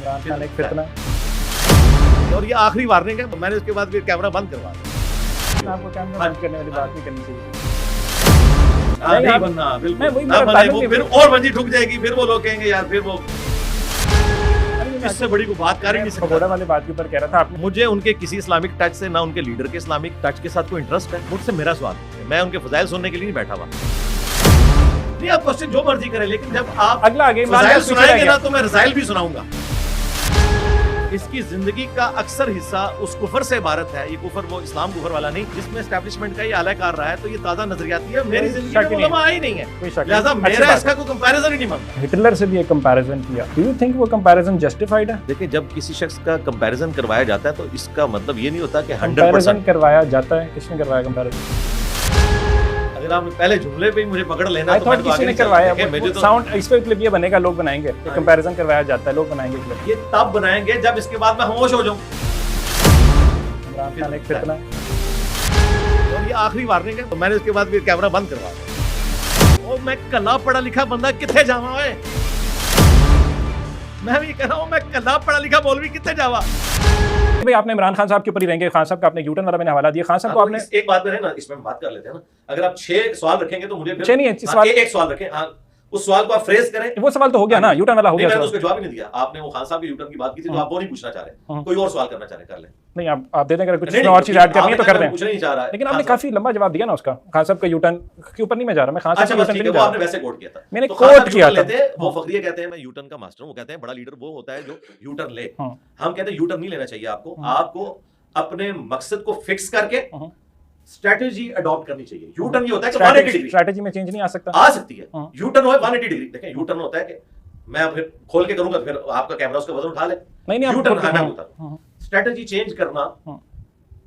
इमरान खान एक फितना और ये आखिरी वार्निंग है। मैंने उसके बाद फिर कैमरा बंद करवा दिया। आपको कैमरा बंद करने वाली बात नहीं करनी चाहिए। नहीं बनना, बिल्कुल मैं वही ना मेरा बने, ताल्लुक वो नहीं- फिर और मंजी ठुक जाएगी, फिर वो लोग कहेंगे यार, फिर वो इससे बड़ी को बात कर ही नहीं पकौड़ा सकता। वाली बात के ऊपर कह रहा था आपने। मुझे उनके किसी इस्लामिक टच से, ना उनके लीडर के इस्लामिक टच के साथ कोई इंटरेस्ट है। मुझसे मेरा सवाल है, मैं उनके फजाइल सुनने के लिए नहीं बैठा हुआ। नहीं, आप क्वेश्चन जो मर्जी करें, लेकिन जब आप अगला आगे इमरान फजाइल खान पीछे रह सुनाएंगे गया। ना, तो मैं रजाइल भी सुनाऊंगा। इसकी जिंदगी का अक्सर हिस्सा उस कुफर से इबारत है। ये कुफर वो इस्लाम कुफर वाला नहीं जिसमें एस्टैब्लिशमेंट का ये आला कार रहा है। तो ये ताज़ा नजरियाती है, मेरी कोई जिंदगी शक में नहीं। उलमा ही नहीं है, कोई शक लिहाजा नहीं। अच्छी मेरा बात इसका कोई कंपैरिजन ही नहीं बनता। हिटलर से भी एक कंपैरिजन किया। डू यू थिंक वो कंपैरिजन जस्टिफाइड है? देखिए, जब किसी शख्स का कंपैरिजन करवाया जाता है तो इसका मतलब ये नहीं होता कि 100% कंपैरिजन करवाया जाता है। किसने करवाया कंपैरिजन? अगर आपने पहले जुमले पे ही मुझे पकड़ लेना आई तो थॉट मैं तो किसी आगे ने नहीं चल करवाया। देखिए, मुझे तो साउंड इस पे क्लिप ये बनेगा, लोग बनाएंगे। कंपैरिजन करवाया जाता है, लोग बनाएंगे क्लिप। ये तब बनाएंगे जब इसके बाद मैं खामोश हो जाऊं। इमरान खान एक फितना और ये आखिरी वार्निंग है। तो मैंने उसके बाद फिर कैमरा बंद करवा दिया। और मैं कला पढ़ा लिखा बंदा कितने जावा है। मैं भी कह रहा हूं, मैं कला पढ़ा लिखा मौलवी कितने जावा। भाई आपने इमरान खान साहब के ऊपर ही रहेंगे। खान साहब का आपने यूटर्न वाला मैंने हवाला दिया। खान साहब को आपने एक बात है ना, इसमें बात कर लेते हैं ना। अगर आप 6 सवाल रखेंगे तो मुझे फिर 6 नहीं है, सवाल एक सवाल रखें। हाँ, उस सवाल को आप फ्रेज करें। वो सवाल तो हो गया ना, यूटर्न वाला हो नहीं, गया। मैंने उसका जवाब ही नहीं दिया। आपने वो खान साहब के यूटर्न की बात की थी, तो आप वो नहीं पूछना चाह रहे, कोई और सवाल करना चाह रहे, कर लें। नहीं, आप दे दें, अगर कुछ नहीं, और चीज ऐड करनी है तो कर दें। पूछना नहीं चाह रहा है, लेकिन आपने काफी लंबा जवाब दिया ना उसका। खान साहब का यूटर्न के ऊपर नहीं मैं जा रहा। मैं खान साहब अच्छा के बस यूटर्न ठीक पे है, नहीं वो जा आपने रहा। वैसे कोट किया था। मैंने तो कोट किया था। लेते हैं, वो फखरिया कहते हैं मैं यूटर्न का मास्टर हूं। वो कहते हैं बड़ा लीडर वो होता है जो यूटर्न ले। हम कहते हैं यूटर्न नहीं लेना चाहिए आपको। आपको अपने मकसद को फिक्स करके स्ट्रेटजी अडॉप्ट करनी चाहिए। यूटर्न ये होता है कि 180 डिग्री स्ट्रेटजी में चेंज नहीं आ सकता। आ सकती है। यूटर्न हो 180 डिग्री। देखें, यूटर्न होता है कि मैं फिर खोल के करूंगा, फिर आपका कैमरा उसका वजन उठा ले। नहीं, आप यूटर्न खोल के- मैं होता है। स्ट्रेटजी चेंज करना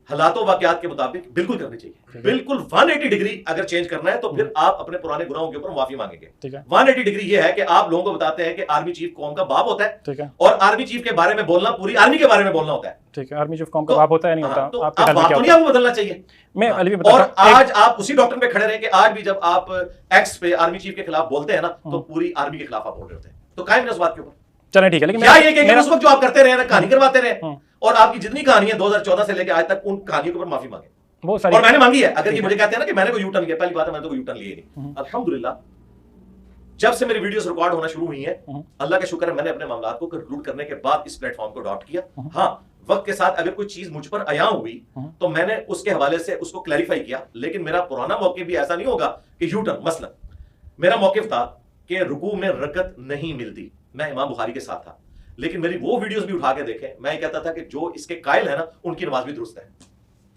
हालातों वाकयात के मुताबिक बिल्कुल करनी चाहिए। बिल्कुल 180 डिग्री अगर चेंज करना है तो फिर आप अपने पुराने गुनाहों के ऊपर माफी मांगेंगे। ठीक है। 180 डिग्री ये है कि आप लोगों को बताते हैं कि आर्मी चीफ कौम का बाप होता है। ठीक है। और आर्मी चीफ के बारे में बोलना पूरी आर्मी के बारे में बोलना होता है। ठीक है। आर्मी चीफ कौम का बाप होता है, नहीं होता? तो आपके आप ख्याल में बाप क्या तो नहीं होता है? आपको बदलना चाहिए। मैं अली भी और बताता हूं, आज आप उसी डॉक्टर पे खड़े रहे कि आज भी जब आप एक्स पे आर्मी चीफ के खिलाफ बोलते हैं ना, तो पूरी आर्मी के खिलाफ आप बोल रहे होते हैं। तो कायम इस बात के ऊपर चलें ठीक है। लेकिन क्या ये कि मेरा- उस वक्त जो आप करते रहे ना, कहानी करवाते रहे, और आपकी जितनी कहानी है 2014 से लेकर आज तक, उन कहानियों के ऊपर माफी मांगे। वो सारी और मैंने मांगी है। अगर ये मुझे कहते हैं ना कि मैंने कोई यूटर्न लिया, पहली बात है मैंने तो कोई यूटर्न लिया नहीं। अल्हम्दुलिल्लाह, जब से मेरी वीडियोस रिकॉर्ड होना शुरू हुई है, अल्लाह का शुक्र है, मैंने अपने मामलात को कंक्लूड करने के बाद इस प्लेटफॉर्म को अडॉप्ट किया। हाँ, वक्त के साथ अगर कोई चीज मुझ पर आया हुई तो मैंने उसके हवाले से उसको क्लैरिफाई किया। लेकिन मेरा पुराना मौक़िफ़ भी ऐसा नहीं होगा कि यूटर्न। मसलन मेरा मौक़िफ़ था कि रुकू में रकत नहीं मिलती। मैं इमाम बुखारी के साथ था, लेकिन मेरी वो वीडियोस भी उठा के देखें, मैं ये कहता था कि जो इसके कायल है ना, उनकी नमाज भी दुरुस्त है।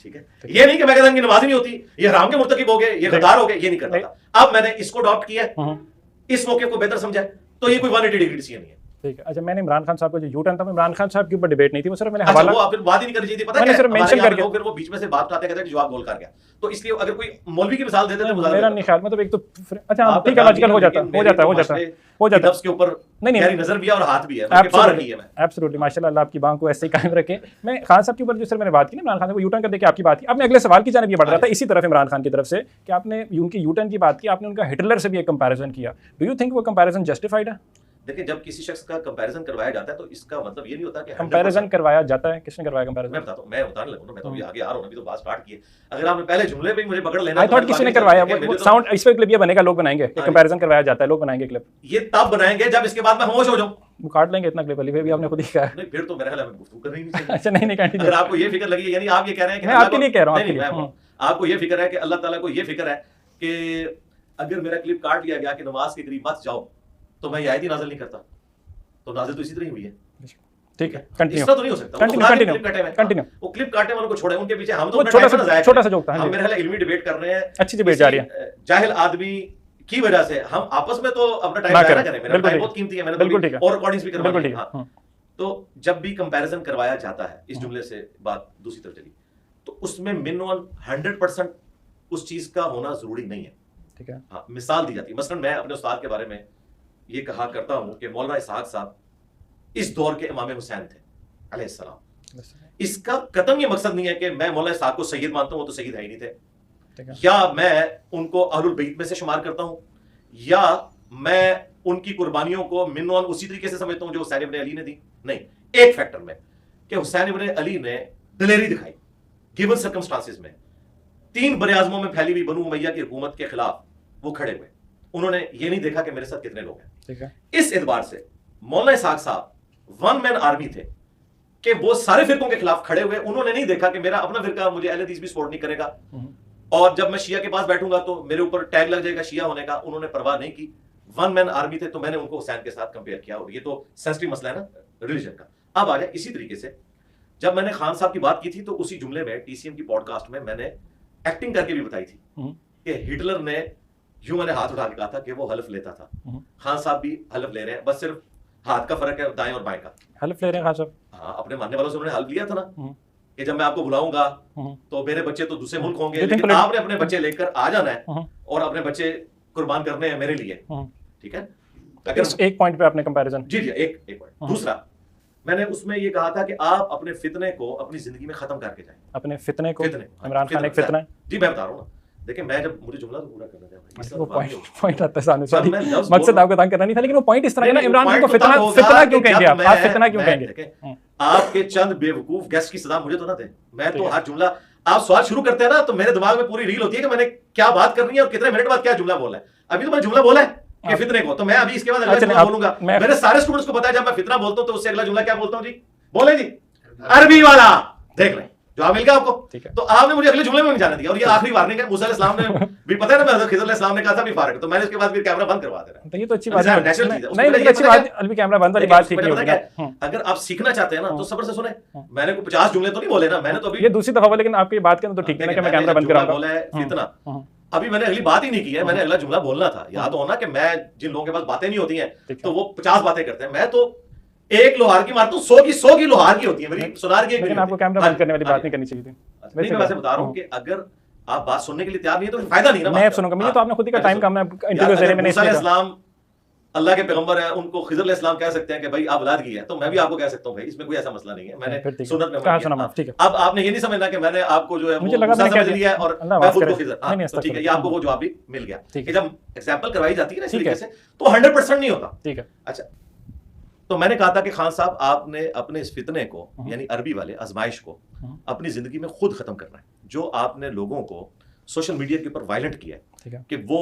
ठीक है, ये नहीं कि मैं कहता इनकी नमाज ही नहीं होती, ये हराम के मुर्तकिब हो गए, ये गद्दार हो गए, ये नहीं करता था। अब मैंने इसको अडॉप्ट किया, इस मौके को बेहतर समझा, तो ये कोई 180 डिग्री डिसीजन नहीं है। ठीक है। अच्छा, मैंने इमरान खान साहब का जो यूटर्न था, इमरान खान साहब के ऊपर डिबेट नहीं थी, वो सिर्फ मैंने अच्छा, हवाला वो फिर बात ही नहीं करनी चाहिए थी, पता मैंने है सिर्फ हमारे मेंशन यहाँ पे करके- लोग फिर वो बीच में से बात उठाते कहते हैं कि जवाब बोल कर गया। तो इसलिए अगर कोई मौलवी की मिसाल देते थे, मेरा नहीं ख्याल, मतलब एक तो अच्छा एक लॉजिकल हो जाता लफ्ज़ के ऊपर नहीं मेरी नजर भी है और हाथ भी है, उनके पार रखी है मैं। एब्सोल्युटली, माशाल्लाह, अल्लाह आपकी बांह को ऐसे ही कायम रखे। मैं खान साहब के ऊपर जो सर मैंने बात की ना, इमरान खान साहब को यूटर्न कर दे के आपकी बात की, आपने अगले सवाल की जानिब ये बढ़ रहा था इसी तरफ इमरान खान की तरफ से कि आपने उनकी यूटर्न की बात की, आपने उनका हिटलर से भी एक कंपैरिजन किया। डू यू थिंक वो कंपैरिजन जस्टिफाइड है? देखिए, जब किसी शख्स का कंपैरिजन करवाया जाता है तो इसका मतलब ये नहीं होता कि कंपैरिजन करवाया जाता है। किसने करवाया मैं कंपैरिजन? बताता हूं, मैं बताने लगूं ना, मैं तो अभी आगे आ रहा हूं, अभी तो बात स्टार्ट की है। अगर आपने पहले जुमले पे ही मुझे पकड़ लेना, आई थॉट किसी ने करवाया। वो साउंड इस पे क्लिप ये बनेगा, लोग बनाएंगे। कंपैरिजन करवाया जाता है, लोग बनाएंगे क्लिप। ये तब बनाएंगे जब इसके बाद मैं खामोश हो जाऊं। वो काट लेंगे इतना क्लिप, अली भी आपने खुद ही कहा। नहीं, फिर तो मेरे ख्याल में गुफ्तगू करनी नहीं चाहिए। अच्छा, नहीं कंटिन्यू। अगर आपको ये फिक्र लगी, यानी आप ये कह रहे हैं कि मैं आपके लिए कह रहा हूं, आपके लिए। आपको ये फिक्र है कि अल्लाह ताला को ये फिक्र है कि अगर मेरा क्लिप काट लिया गया कि नमाज के करीब मत जाओ, तो मैं ये आयत ही नाज़िल नहीं करता। तो नाज़िल तो इसी तरह ही हुई है। ठीक है, कंटिन्यू। इसका तो नहीं हो सकता। कंटिन्यू। वो क्लिप काटने वालों को छोड़े, उनके पीछे हम तो वो छोटा सा जोक था। हम मेरे ख्याल इल्मी डिबेट कर रहे हैं, अच्छी डिबेट जा रही है। जाहिल आदमी की वजह से हम आपस में तो अपना टाइम जाया ना करें। मेरा टाइम बहुत कीमती है, मैंने बिल्कुल ठीक है, और रिकॉर्डिंग्स भी करवाई बिल्कुल है। ठीक है। तो जब भी कंपैरिजन करवाया जाता है, इस जुमले से बात दूसरी तरफ चली, तो उसमें मिनिमम 100% उस चीज का होना जरूरी नहीं है। ठीक है, हाँ, मिसाल दी जाती है। मसलन मैं अपने उस्ताद के बारे में ये कहा करता हूँ कि मौलाना इसहाक साहब इस दौर के इमाम हुसैन थे अलैहिस्सलाम। इसका कतई ये मकसद नहीं है कि मैं मौलाना इसहाक को सैयद मानता हूँ, वो तो सैयद है ही नहीं थे, या मैं उनको अहलुल बैत में से शुमार करता हूँ, या मैं उनकी कुर्बानियों को मिनवान उसी तरीके से समझता हूं जो हुसैन इब्न अली ने दी? नहीं, एक फैक्टर में कि हुसैन इब्न अली ने दिलेरी दिखाई गिवन सर्कमस्टांसेस में। 3 बरे-आज़मों में फैली हुई बनु उमैया की हुकूमत के खिलाफ वो खड़े हुए। उन्होंने ये नहीं देखा कि मेरे साथ कितने लोग हैं। ठीक है। इस एतबार से मौलाना इसहाक साहब वन मैन आर्मी थे कि वो सारे फिरकों के खिलाफ खड़े हुए। उन्होंने नहीं देखा कि मेरा अपना फिरका मुझे अहले हदीस भी सपोर्ट नहीं करेगा और जब मैं शिया के पास बैठूंगा तो मेरे ऊपर टैग लग जाएगा शिया होने का। उन्होंने परवाह नहीं की। वन मैन आर्मी थे तो मैंने उनको हुसैन के साथ कंपेयर किया। और ये तो सेंसिटिव मसला है ना रिलीजन का। अब आ जाए इसी तरीके से जब मैंने खान साहब की बात की थी तो उसी जुमले में टीसीएम की पॉडकास्ट में मैंने एक्टिंग करके भी बताई थी कि हिटलर ने यूं मैंने हाथ उठा के कहा था कि वो हल्फ लेता था। खान साहब भी हल्फ ले रहे हैं, बस सिर्फ हाथ का फर्क है दाएं और बाएं का। हल्फ ले रहे हैं खान साहब? हाँ, अपने मानने वालों से उन्होंने हल्फ लिया था ना कि जब मैं आपको बुलाऊंगा तो मेरे बच्चे तो दूसरे मुल्क होंगे, लेकिन आपने अपने बच्चे लेकर आ जाना है और अपने बच्चे कुर्बान करने हैं मेरे लिए। ठीक है। अगर एक पॉइंट पे आपने कंपैरिजन जी एक पॉइंट। दूसरा मैंने उसमें ये कहा था कि आप अपने फितने को अपनी जिंदगी में खत्म करके जाएं। अपने फितने को? इमरान खान एक फितना है। जी मैं बता रहा हूँ ना, देखिए मैं जब मुझे जुमला तो पूरा करना था, वो पॉइंट आता है सामने। सॉरी, मकसद आपको तंग करना नहीं था, लेकिन वो पॉइंट इस तरह है ना, इमरान खान को फितना क्यों कहेंगे आप? आप फितना क्यों कहेंगे? आपके चंद बेवकूफ गेस्ट की सजा मुझे तो ना दे। मैं तो हर जुमला आप सवाल शुरू करते हैं ना तो मेरे दिमाग में पूरी रील होती है कि मैंने क्या बात करनी है और कितने मिनट बाद क्या जुमला बोला है। अभी तो मैंने जुमला बोला है कि फितने को, तो मैं अभी इसके बाद अगला जुमला बोलूंगा। मेरे सारे स्टूडेंट्स को पता है जब मैं फितना बोलता हूं तो उससे अगला जुमला क्या बोलता हूं जी? बोले जी अरबी वाला। देख लें जवाब मिल गया आपको। तो आपने मुझे अगले जुमले में नहीं जाने दिया और ये आखिरी वार्निंग है। मूसा अलैहिस्सलाम ने भी पता है ना, मैं खिज़र अलैहिस्सलाम ने कहा था भी फारिग, तो मैंने उसके बाद फिर कैमरा बंद करवा देना। तो ये तो अच्छी बात है, नेचुरल चीज है। नहीं लेकिन अच्छी बात, अभी कैमरा बंद वाली बात ठीक नहीं है। अगर आप सीखना चाहते हैं ना तो सब्र से सुने। मैंने कोई 50 जुमले तो नहीं बोले ना, मैंने तो अभी ये दूसरी दफा, लेकिन आपकी बात के तो ठीक है ना कि मैं कैमरा बंद कराऊंगा। बोला है फितना, अभी मैंने अगली बात ही नहीं की है। मैंने अगला जुमला बोलना था। याद हो ना कि मैं जिन लोगों के पास बातें नहीं होती हैं तो वो 50 बातें करते हैं, मैं तो एक लोहार की मारता हूं, 100 की लोहार की होती है, मेरी सुनार की। लेकिन आपको कैमरा बंद करने वाली बात नहीं करनी चाहिए थी। मैं वैसे बता रहा हूं कि अगर आप बात सुनने के लिए तैयार नहीं है तो फायदा नहीं ना। मैं सुनूंगा, मुझे तो आपने खुद ही का टाइम कम है इंटरव्यू देने में। मूसा अलैहिस्सलाम अल्लाह के पैगंबर है, उनको खिज़र अलैहिस्सलाम कह सकते हैं कि भाई आप औलाद की है, तो मैं भी आपको कह सकता हूं भाई, इसमें कोई ऐसा मसला नहीं है। मैंने सुन्नत में कहा सुना। ठीक है, अब आपने ये नहीं समझना कि मैंने आपको जो है मुझे लगा मैंने समझ लिया है और मैं खुद को खिज़र। हां ठीक है, ये आपको वो जवाब भी मिल गया कि जब एग्जांपल करवाई जाती है ना इस तरीके से तो 100% नहीं होता। ठीक है। अच्छा, तो मैंने कहा था कि खान साहब आपने अपने इस फितने को यानी अरबी वाले आजमाइश को अपनी जिंदगी में खुद खत्म करना है। जो आपने लोगों को सोशल मीडिया के ऊपर वायलेंट किया है कि वो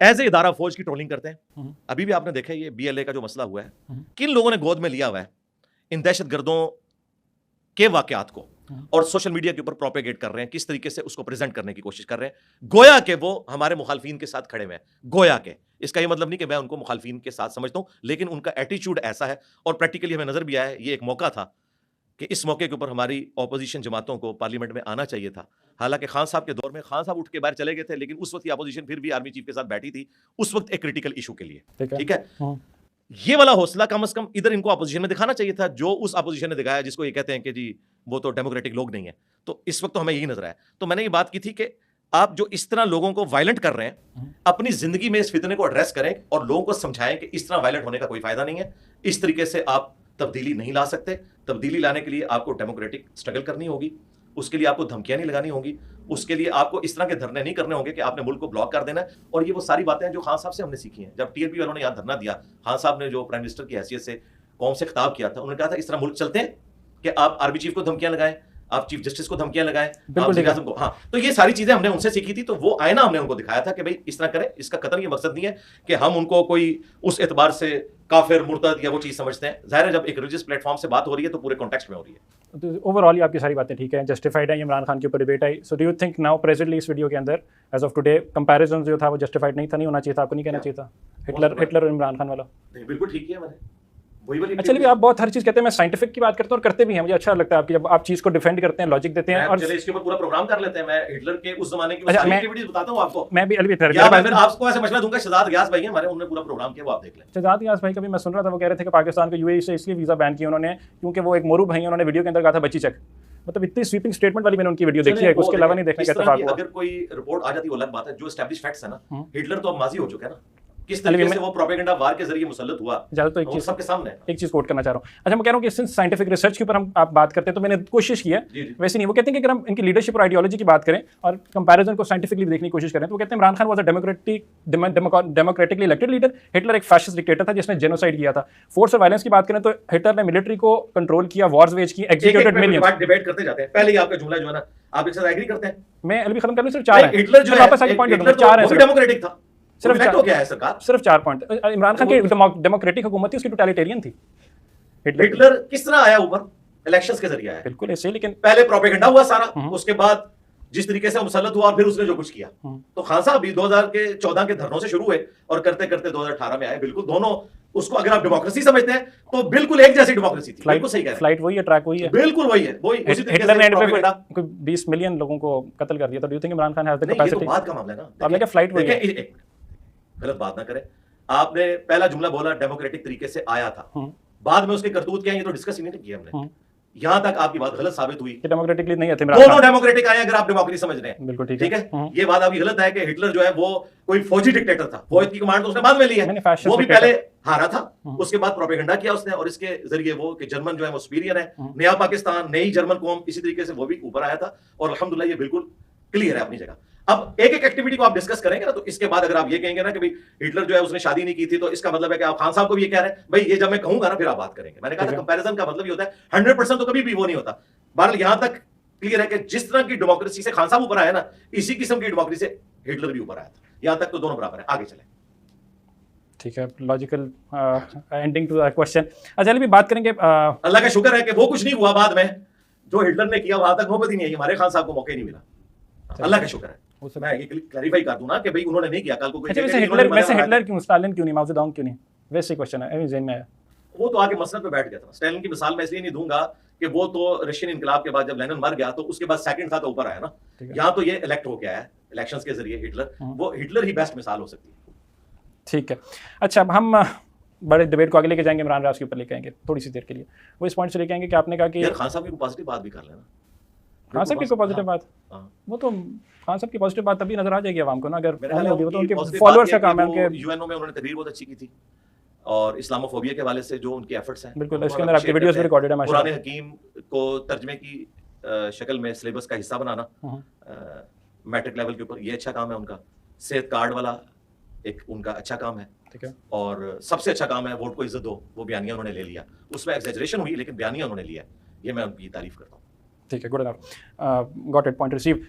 एज ए इदारा फौज की ट्रोलिंग करते हैं। अभी भी आपने देखा ये BLA का जो मसला हुआ है, किन लोगों ने गोद में लिया हुआ है इन दहशतगर्दों के वाकयात को और सोशल मीडिया के ऊपर प्रोपेगेट कर रहे हैं, किस तरीके से उसको प्रेजेंट करने की कोशिश कर रहे हैं, गोया के वो हमारे मुखालफीन के साथ खड़े हुए हैं। गोया के, इसका ये मतलब नहीं कि मैं उनको मुखालफीन के साथ समझता हूं, लेकिन उनका एटीट्यूड ऐसा है और प्रैक्टिकली हमें नजर भी आया है। ये एक मौका था कि इस मौके के ऊपर हमारी ऑपोजिशन जमातों को पार्लियामेंट में आना चाहिए था। हालांकि खान साहब के दौर में खान साहब उठ के बाहर चले गए थे, लेकिन उस वक्त की अपोजिशन फिर भी आर्मी चीफ के साथ बैठी थी, उस वक्त एक क्रिटिकल इशू के लिए। ठीक है, ये वाला हौसला कम से कम इधर इनको अपोजिशन में दिखाना चाहिए था, जो उस अपोजिशन ने दिखाया जिसको ये कहते हैं कि जी वो तो डेमोक्रेटिक लोग नहीं है। तो इस वक्त तो हमें यही नजर आया। तो मैंने ये बात की थी कि आप जो इस तरह लोगों को वायलेंट कर रहे हैं, अपनी जिंदगी में इस फितने को एड्रेस करें और लोगों को समझाएं कि इस तरह वायलेंट होने का कोई फायदा नहीं है। इस तरीके से आप तब्दीली नहीं ला सकते। तब्दीली लाने के लिए आपको डेमोक्रेटिक स्ट्रगल करनी होगी, उसके लिए आपको धमकियां नहीं लगानी होंगी, उसके लिए आपको इस तरह के धरने नहीं करने होंगे कि आपने मुल्क को ब्लॉक कर देना है। और ये वो सारी बातें हैं जो खान साहब से हमने सीखी हैं। जब TLP वालों ने यहाँ धरना दिया, खान साहब ने जो प्राइम मिनिस्टर की हैसियत से कौम से खिताब किया था, उन्होंने कहा था इस तरह मुल्क चलते हैं कि आप आर्मी चीफ को धमकियां लगाएं, आप चीफ जस्टिस को धमकियां लगाएं, आप को। हाँ, तो ये सारी चीजें हमने उनसे सीखी थी। तो वो आईना हमने उनको दिखाया था कि भाई इस तरह करें। इसका कतई ये मकसद नहीं है कि हम उनको कोई उस एतबार से काफिर मुर्तद या वो चीज समझते हैं। जाहिर है जब एक रिलीजियस प्लेटफॉर्म से बात हो रही है तो पूरे कॉन्टेक्स्ट में हो रही है। तो ओवरऑल ही आपकी सारी बातें ठीक है, जस्टिफाइड है। इमरान खान के ऊपर debate I. So do you think now presently इस वीडियो के अंदर एज ऑफ टुडे कंपैरिजन जो था वो जस्टिफाइड नहीं था, नहीं होना चाहिए था, आपको नहीं कहना चाहिए था हिटलर और इमरान खान वाला? नहीं, बिल्कुल ठीक है। मैंने अच्छा, भी आप बहुत हर चीज कहते हैं, मैं साइंटिफिक की बात करता हूं और करते भी हैं, मुझे अच्छा लगता है आपकी जब आप चीज को डिफेंड करते हैं, लॉजिक देते हैं। और चलिए इसके ऊपर पूरा प्रोग्राम कर लेते हैं। मैं हिटलर के उस जमाने की सारी एक्टिविटीज बताता हूं आपको। मैं भी आपको ऐसे मशवरा दूंगा। शहजाद गयास भाई हमारे, उन्होंने पूरा प्रोग्राम किया, वो आप देख लें। शहजाद गयास भाई का भी मैं सुन रहा था, वो कह रहे थे कि पाकिस्तान को UAE से इसलिए वीजा बैन किया उन्होंने क्योंकि वो एक मोरू भाई हैं, उन्होंने वीडियो के अंदर कहा था बच्ची चेक। मतलब इतनी स्वीपिंग स्टेटमेंट वाली मैंने उनकी वीडियो देखी है, उसके अलावा नहीं देखने का इत्तेफाक हुआ। अगर कोई रिपोर्ट आ जाती है वो अलग बात है, जो एस्टैब्लिश फैक्ट्स है ना, हिटलर तो अब माजी हो चुका है ना। किस तरीके से वो प्रोपेगेंडा वार के जरिए मुसल्लत हुआ, ज़्यादा तो एक वो चीज़ सबके सामने है। एक चीज़ कोट करना चाह रहा हूँ। अच्छा, मैं कह रहा हूँ कि सिंस साइंटिफिक रिसर्च के ऊपर हम आप बात करते हैं तो मैंने कोशिश की है, वैसे नहीं। वो कहते हैं कि अगर हम इनकी लीडरशिप और आइडियोलॉजी की बात करें और कंपैरिजन को साइंटिफिकली देखने की कोशिश करें तो वो कहते हैं Imran Khan was a democratically elected leader, Hitler एक फैशिस्ट डिक्टेटर था जिसने जेनोसाइड किया था। फोर्स और वायलेंस की बात करें तो हिटलर ने मिलिट्री को कंट्रोल किया, वॉर्स वेज की, एग्जीक्यूटेड मिलियंस। डिबेट करते जाते हैं, पहले ही आपका जुमला जो है ना, आप एक साथ एग्री करते हैं। मैं अभी खत्म कर लूं, सिर्फ 4 है। हिटलर जो है, वापस आके पॉइंट हिटलर 4 है, वो भी डेमोक्रेटिक था, सिर्फ सिर्फ हो गया है सरकार, सिर्फ 4 पॉइंट। इमरान खान की डेमोक्रेटिक हुकूमत थी, उसकी टोटलिटेरियन थी। हिटलर किस तरह आया ऊपर? इलेक्शंस के जरिए आया। बिल्कुल ऐसे, लेकिन पहले प्रोपेगेंडा हुआ सारा, उसके बाद जिस तरीके से मुसल्लत हुआ और फिर उसने जो कुछ किया। तो खान साहब भी 2014 के धरनों से शुरू हुए और करते करते 2018 में आए। बिल्कुल दोनों, उसको अगर आप डेमोक्रेसी समझते हैं तो बिल्कुल एक जैसी डेमोक्रेसी थी। बिल्कुल सही कह रहे हैं, फ्लाइट वही है, ट्रैक वही है, बिल्कुल वही है, वही उसी तरीके हिटलर ने से एंड पे प्रोपेगेंडा। कोई 20 मिलियन लोगों को कत्ल कर दिया। तो do you think Imran Khan has the नहीं, ये तो कैपेसिटी? बात का मामला है ना। आपने क्या फ्लाइट वही है? देखिए, एक गलत बात ना करें। आपने पहला जुमला बोला डेमोक्रेटिक तरीके से आया था, बाद में उसके करतूत क्या है ये तो डिस्कस ही नहीं किया हमने। यहां तक आपकी बात गलत साबित हुई कि डेमोक्रेटिकली नहीं थे इमरान दोनों खान। डेमोक्रेटिक आए अगर आप डेमोक्रेसी समझ रहे हैं। बिल्कुल ठीक ठीक है। है, ये बात आपकी गलत है कि हिटलर जो है वो कोई फौजी डिक्टेटर था। फौज की कमांड तो उसने बाद में ली है, मैंने fascist वो भी dictator। पहले हारा था, उसके बाद प्रोपेगेंडा किया उसने और इसके जरिए वो कि जर्मन जो है वो सुपीरियर है, नया पाकिस्तान, नई जर्मन कौम, इसी तरीके से वो भी ऊपर आया था। और अल्हम्दुलिल्लाह ये बिल्कुल क्लियर है अपनी जगह। अब एक एक एक्टिविटी को आप डिस्कस करेंगे ना, तो इसके बाद अगर आप ये कहेंगे ना कि भाई हिटलर जो है उसने शादी नहीं की थी, तो इसका मतलब है कि आप खान साहब को भी ये कह रहे हैं भाई ये जब मैं कहूंगा ना फिर आप बात करेंगे। मैंने कहा था कंपैरिजन का मतलब ये होता है 100% तो कभी भी वो नहीं होता। बहरहाल यहां तक क्लियर है कि जिस तरह की डेमोक्रेसी से खान साहब ऊपर आया ना, इसी किस्म की डेमोक्रेसी से हिटलर भी ऊपर आया था। यहां तक तो दोनों बराबर है। आगे चले, ठीक है, logical ending to the question. अच्छा, अभी बात करेंगे अल्लाह का शुक्र है कि वो कुछ नहीं हुआ बाद में जो हिटलर ने किया, वहां तक नौबत ही नहीं आई। हमारे खान साहब को मौका ही नहीं मिला, अल्लाह का शुक्र है। मैं ये क्लैरिफाई कर दूं ना कि भाई उन्होंने नहीं किया, कल को कोई अच्छा, वैसे हिटलर क्यों, स्टालिन क्यों नहीं, माओ ज़ेडुंग क्यों नहीं? वैसे क्वेश्चन है, ज़हन में आया। वो तो आगे मसनद पे बैठ गया था। स्टालिन की मिसाल मैं इसलिए नहीं दूंगा कि वो तो रशियन इनकलाब के बाद जब लेनिन मर गया तो उसके बाद सेकंड था तो ऊपर आया ना। यहाँ तो ये इलेक्ट हो गया है इलेक्शंस के जरिए हिटलर, वो हिटलर ही बेस्ट मिसाल हो सकती है। ठीक है, अच्छा, अब हम बड़े डिबेट को आगे लेके जाएंगे, इमरान राज के ऊपर लेके आएंगे थोड़ी सी देर के लिए। वो इस पॉइंट से लेके आएंगे कि आपने कहा कि यार खान साहब की पॉजिटिव बात भी कर लेना। खान साहब की पॉजिटिव बात, वो तो खान साहब की पॉजिटिव बात तभी नजर आ जाएगी आवाम को ना, अगर होगी। वो तो उनके फॉलोअर्स का काम है, उनके यूएनओ में उन्होंने तकरीर बहुत अच्छी की थी और इस्लामोफोबिया के हवाले से जो उनके एफर्ट्स हैं, बिल्कुल, इसके अंदर आपके वीडियोस भी रिकॉर्डेड है माशाल्लाह। कुरान हकीम को तर्जमे की शक्ल में सिलेबस का हिस्सा बनाना मैट्रिक लेवल के ऊपर, ये अच्छा काम है उनका। सेहत कार्ड वाला एक उनका अच्छा काम है, ठीक है। और सबसे अच्छा काम है वोट को इज्जत दो, वो बयानिया उन्होंने ले लिया। उसमें एग्जैजरेशन हुई लेकिन बयानिया उन्होंने लिया, ये मैं उनकी तारीफ करता हूँ। ठीक है, good enough, got it, point receive.